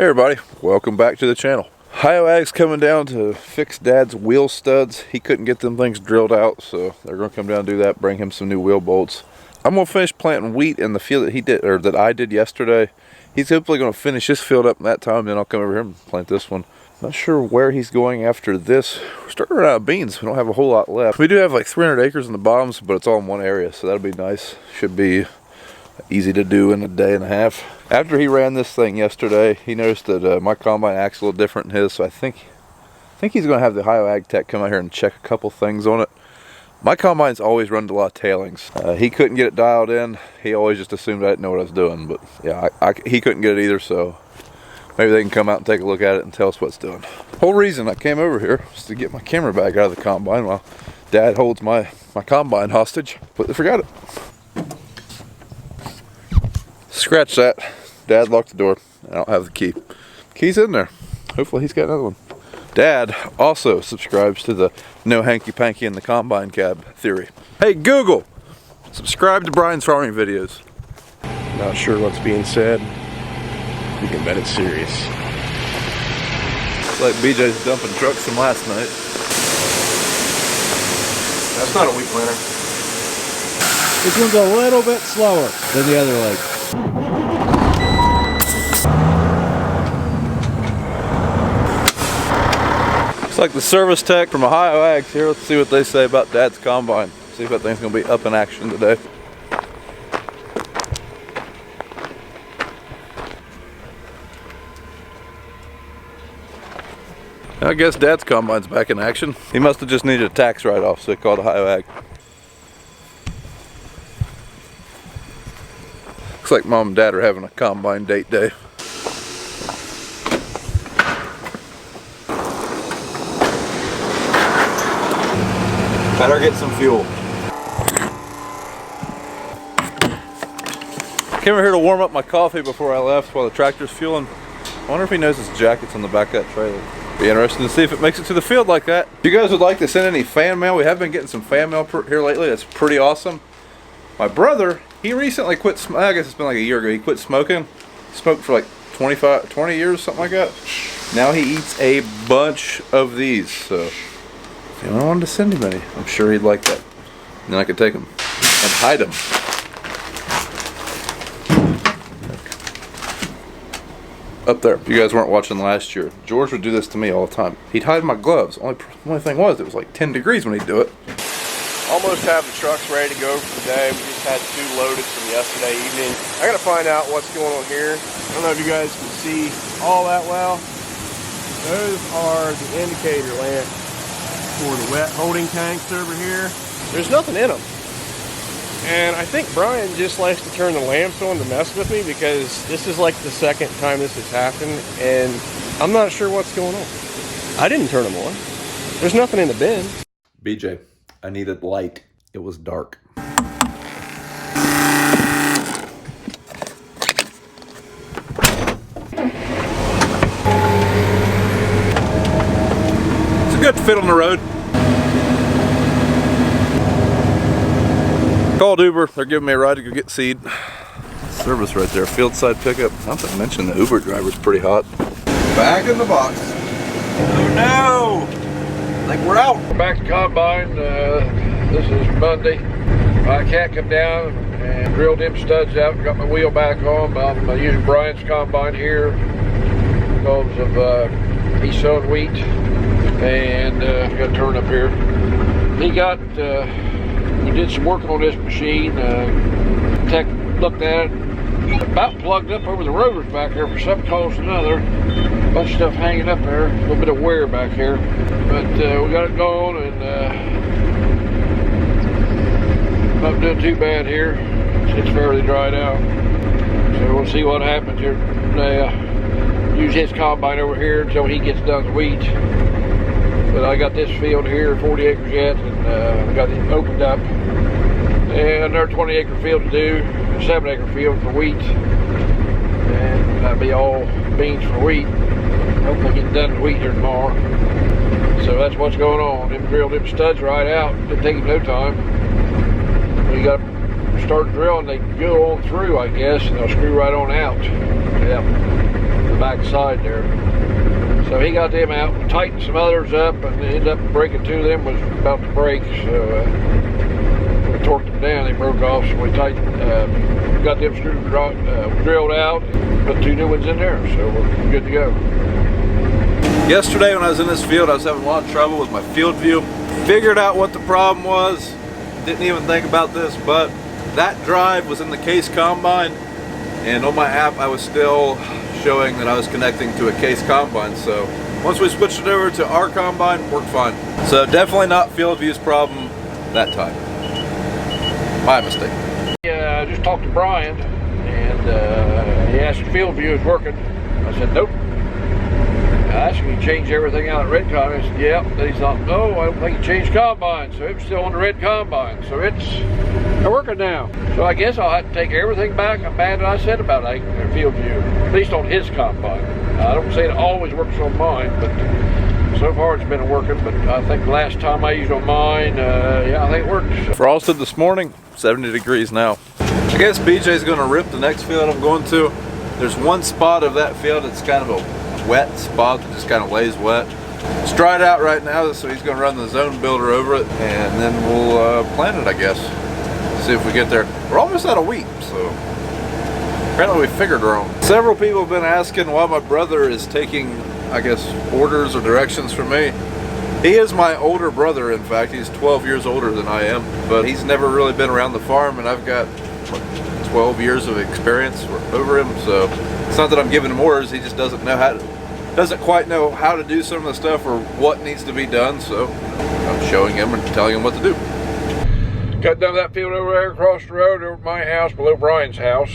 Hey everybody, welcome back to the channel. Ag's coming down to fix Dad's wheel studs. He couldn't get them things drilled out, so they're gonna come down and do that, bring him some new wheel bolts. I'm gonna finish planting wheat in the field that he did, or that I did yesterday. He's hopefully gonna finish this field up in that time, then I'll come over here and plant this one. Not sure where he's going after this. We're starting out of beans. We don't have a whole lot left. We do have like 300 acres in the bottoms, but it's all in one area, so that'll be nice. Should be easy to do in a day and a half. After he ran this thing yesterday, he noticed that my combine acts a little different than his, so I think he's going to have the Ag Tech come out here and check a couple things on it. My combine's always run a lot of tailings. He couldn't get it dialed in. He always just assumed I didn't know what I was doing, but yeah, he couldn't get it either, so maybe they can come out and take a look at it and tell us what it's doing. Whole reason I came over here was to get my camera bag out of the combine while Dad holds my combine hostage. Completely forgot it. Scratch that. Dad locked the door. I don't have the key. Key's in there. Hopefully he's got another one. Dad also subscribes to the no hanky-panky in the combine cab theory. Hey Google, subscribe to Brian's farming videos. Not sure what's being said. You can bet it's serious. It's like BJ's dumping trucks from last night. That's not a wheat planter. This one's a little bit slower than the other leg. Looks like the service tech from Ohio Ag's here. Let's see what they say about Dad's combine. See if that thing's gonna be up in action today. I guess Dad's combine's back in action. He must have just needed a tax write-off, so they called Ohio Ag. Looks like Mom and Dad are having a combine date day. Better get some fuel. Came over here to warm up my coffee before I left while the tractor's fueling. I wonder if he knows his jacket's on the back of that trailer. Be interesting to see if it makes it to the field like that. If you guys would like to send any fan mail, we have been getting some fan mail here lately. That's pretty awesome. My brother, he recently quit smoking. I guess it's been like a year ago. He quit smoking. He smoked for like 20 years, something like that. Now he eats a bunch of these. So if anyone wanted to send him any, I'm sure he'd like that. And then I could take them and hide them. Up there. If you guys weren't watching last year, George would do this to me all the time. He'd hide my gloves. Only thing was, it was like 10 degrees when he'd do it. Almost have the trucks ready to go for the day. We just had 2 loaded from yesterday evening. I gotta find out what's going on here. I don't know if you guys can see all that well. Those are the indicator lamps for the wet holding tanks over here. There's nothing in them. And I think Brian just likes to turn the lamps on to mess with me because this is like the second time this has happened and I'm not sure what's going on. I didn't turn them on. There's nothing in the bin. BJ, I needed light. It was dark. It's a good fit on the road. Called Uber. They're giving me a ride to go get seed. Service right there. Field side pickup. Not to mention the Uber driver's pretty hot. Back in the box. Oh no! Like we're out. We're back to combine. This is Monday. I can't come down and drill them studs out and got my wheel back on. But I'm using Brian's combine here because of he's sowing wheat and got to turn up here. He got we did some work on this machine. Tech looked at it, about plugged up over the rotors back there for some cause or another. A bunch of stuff hanging up there, a little bit of wear back here. But we got it going and not doing too bad here. It's fairly dried out. So we'll see what happens here. Use his combine over here until he gets done with wheat. But I got this field here, 40 acres yet, and I got it opened up. And another 20 acre field to do, a 7 acre field for wheat. And that'll be all beans for wheat. Hopefully get done with wheat here tomorrow. So that's what's going on. Them drilled them studs right out. Didn't take no time. You got to start drilling, they go on through, I guess, and they'll screw right on out. Yeah. back side there. So he got them out, tightened some others up, and ended up breaking two of them. Was about to break, so we torqued them down. They broke off, so we tightened, got them screws drilled out, and put two new ones in there. So we're good to go. Yesterday when I was in this field, I was having a lot of trouble with my field view. Figured out what the problem was. Didn't even think about this, but that drive was in the case combine, and on my app I was still showing that I was connecting to a case combine. So once we switched it over to our combine, worked fine. So definitely not field view's problem that time. My mistake. Yeah, I just talked to Brian, and he asked if field view is working. I said nope. I asked him to change everything out at red combine. He said yeah. Then he thought, no, I don't think he changed combine. So it was still on the red combine. So it's working now. So I guess I'll have to take everything back I'm bad that I said about field view, at least on his combine. I don't say it always works on mine, but so far it's been working. But I think the last time I used on mine, yeah, I think it worked. Frosted this morning, 70 degrees now. I guess BJ's gonna rip the next field I'm going to. There's one spot of that field that's kind of a wet spot that just kind of lays wet. It's dried out right now, so he's gonna run the zone builder over it, and then we'll plant it, I guess. See if we get there. We're almost out of wheat, so apparently we figured wrong. Several people have been asking why my brother is taking, I guess, orders or directions from me. He is my older brother, in fact. He's 12 years older than I am, but he's never really been around the farm, and I've got, what, 12 years of experience over him, so it's not that I'm giving him orders, he just doesn't quite know how to do some of the stuff or what needs to be done, so I'm showing him and telling him what to do. Got done that field over there across the road over at my house, below Brian's house.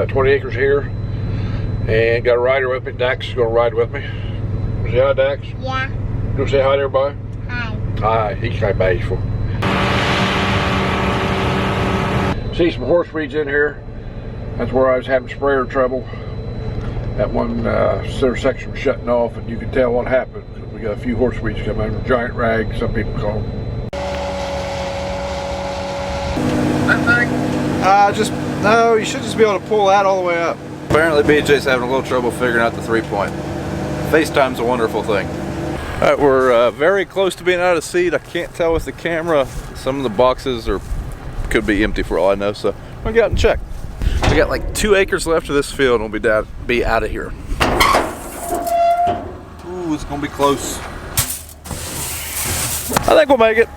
20 acres here. And got a rider with me. Dax is going to ride with me. Say hi, Dax. Yeah. You want to say hi to everybody? Hi. Hi, he's kind of bashful. See some horse weeds in here. That's where I was having sprayer trouble. That one center section was shutting off, and you could tell what happened. We got a few horse weeds coming out, giant rag, some people call them. That thing? No, you should just be able to pull that all the way up. Apparently BJ's having a little trouble figuring out the 3-point. FaceTime's a wonderful thing. Alright, we're very close to being out of seed. I can't tell with the camera. Some of the boxes could be empty for all I know, so I'm gonna get out and check. We got like 2 acres left of this field and we'll be out of here. Ooh, it's gonna be close. I think we'll make it.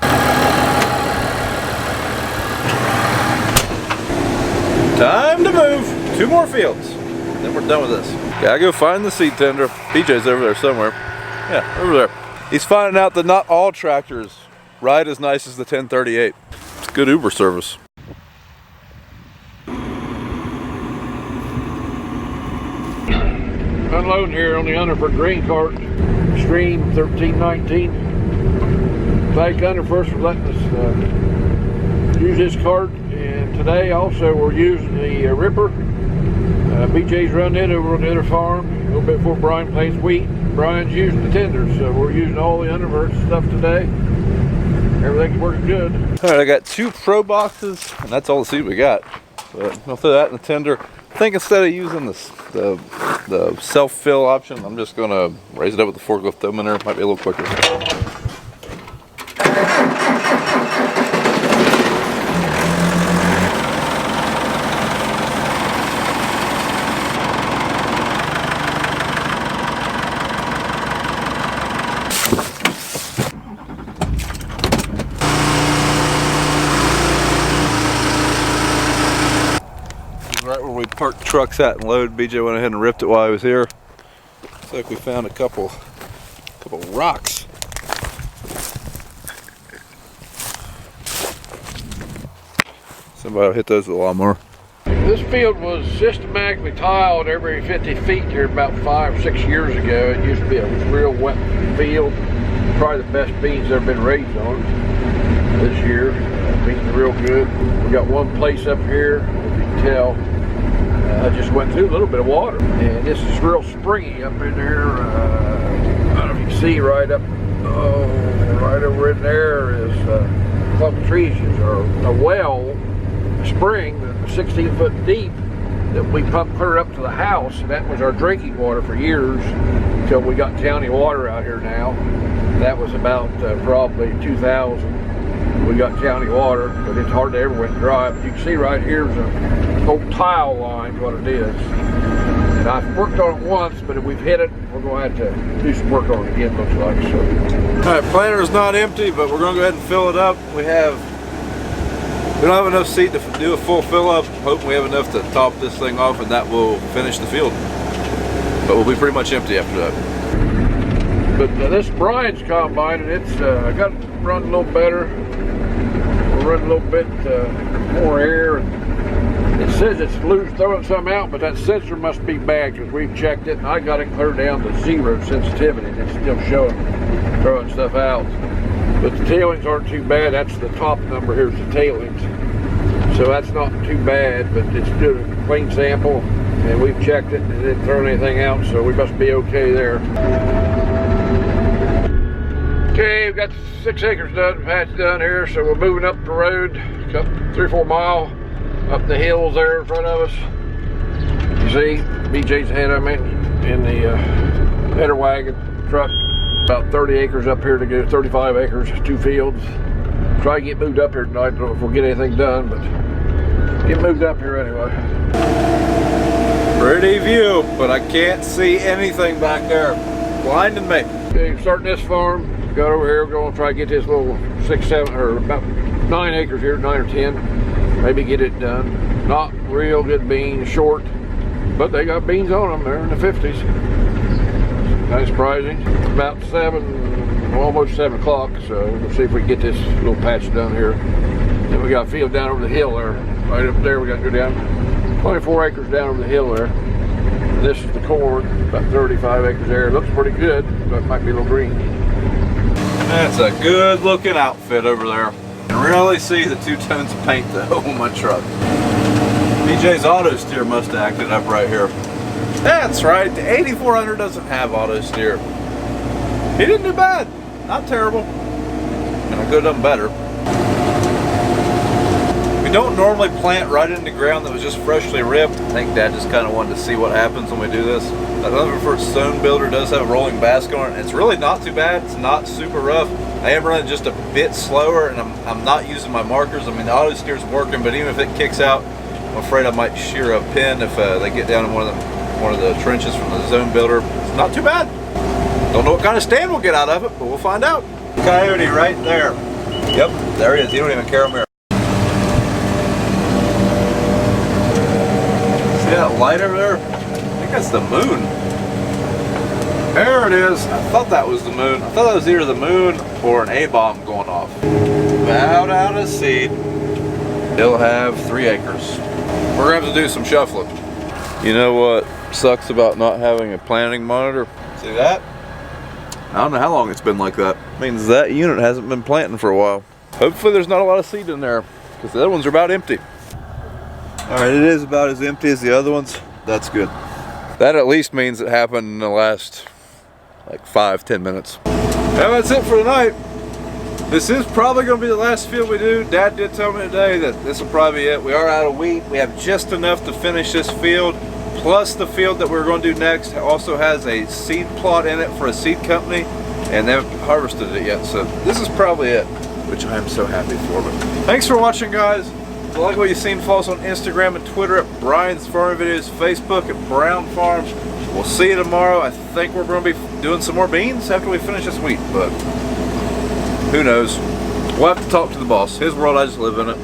Time to move. 2 more fields. Then we're done with this. Gotta go find the seed tender. BJ's over there somewhere. Yeah, over there. He's finding out that not all tractors ride as nice as the 1038. It's good Uber service. Unloading here on the Underford grain cart, Stream 1319. Thank Underford for letting us use this cart. And today also we're using the ripper. BJ's run it over on the other farm a little bit before Brian plants wheat. Brian's using the tenders, so we're using all the Underford stuff today. Everything's working good. Alright, I got 2 Pro boxes, and that's all the seed we got. But I'll throw that in the tender. I think instead of using the self-fill option, I'm just gonna raise it up with the forklift, throw them in there. Might be a little quicker. Right where we parked trucks at and load. BJ went ahead and ripped it while he was here. Looks like we found a couple rocks. Somebody will hit those with a lawnmower. This field was systematically tiled every 50 feet here about 5 or 6 years ago. It used to be a real wet field. Probably the best beans that have been raised on this year. Beans are real good. We got one place up here, if you can tell, I just went through a little bit of water. And this is real springy up in there. I don't know if you can see right up, right over in there is a clump of trees, or a well, a spring, 16 foot deep. that we pumped clear up to the house. That was our drinking water for years until we got county water out here now. That was about probably 2000. We got county water, but it's hard to ever went dry. But you can see right here is an old tile line, what it is. And I've worked on it once, but if we've hit it, we're going to have to do some work on it again, looks like. So. All right, planter's not empty, but we're going to go ahead and fill it up. We don't have enough seed to do a full fill up. Hoping we have enough to top this thing off, and that will finish the field. But we'll be pretty much empty after that. But this Brian's combine, and it's got to run a little better. We'll run a little bit more air. It says it's loose, throwing some out, but that sensor must be bad because we've checked it, and I got it clear down to 0 sensitivity. It's still showing throwing stuff out. But the tailings aren't too bad. That's the top number. Here's the tailings. So that's not too bad, but it's still a clean sample, and we've checked it and it didn't throw anything out, so we must be okay there. Okay, we've got 6 acres done, patch done here, so we're moving up the road, up 3 or 4 miles, up the hills there in front of us. You see, BJ's ahead of me in the header wagon truck. About 30 acres up here to go, 35 acres, 2 fields. Try to get moved up here tonight. I don't know if we'll get anything done, but get moved up here anyway. Pretty view, but I can't see anything back there. Blinding me. Okay, starting this farm, got over here, we're going to try to get this little 6, 7, or about 9 acres here, 9 or 10. Maybe get it done. Not real good beans, short, but they got beans on them. They're in the 50s. Kind of surprising. About 7, almost 7 o'clock, so we'll see if we can get this little patch done here. Then we got a field down over the hill there. Right up there, we got to go down 24 acres down over the hill there. This is the corn, about 35 acres there. It looks pretty good, but it might be a little green. That's a good looking outfit over there. You can really see the 2 tones of paint though on my truck. BJ's auto steer must have acted up right here. That's right, the 8400 doesn't have auto steer. He didn't do bad, not terrible. And I could have done better. We don't normally plant right into ground that was just freshly ripped. I think Dad just kind of wanted to see what happens when we do this. That Rutherford stone builder does have a rolling basket on it. It's really not too bad, it's not super rough. I am running just a bit slower, and I'm not using my markers. I mean, the auto steer's working, but even if it kicks out, I'm afraid I might shear a pin if they get down in one of the trenches from the zone builder. It's not too bad. Don't know what kind of stand we'll get out of it, but we'll find out. Coyote right there. Yep, there he is. He don't even care about me. See that light over there? I think that's the moon. There it is. I thought that was the moon. I thought that was either the moon or an A-bomb going off. About out of seed. He'll have 3 acres. We're going to have to do some shuffling. You know what sucks about not having a planting monitor? See that? I don't know how long it's been like that. It means that unit hasn't been planting for a while. Hopefully there's not a lot of seed in there, because the other ones are about empty. Alright, it is about as empty as the other ones. That's good. That at least means it happened in the last like 5-10 minutes. Well, that's it for tonight. This is probably going to be the last field we do. Dad did tell me today that this will probably be it. We are out of wheat. We have just enough to finish this field. Plus the field that we're going to do next also has a seed plot in it for a seed company, and they haven't harvested it yet. So this is probably it, which I am so happy for. But thanks for watching, guys. If you like what you've seen, follow us on Instagram and Twitter at Brian's Farm Videos, Facebook at Brown Farms. We'll see you tomorrow. I think we're going to be doing some more beans after we finish this wheat, but who knows? We'll have to talk to the boss. His world, I just live in it.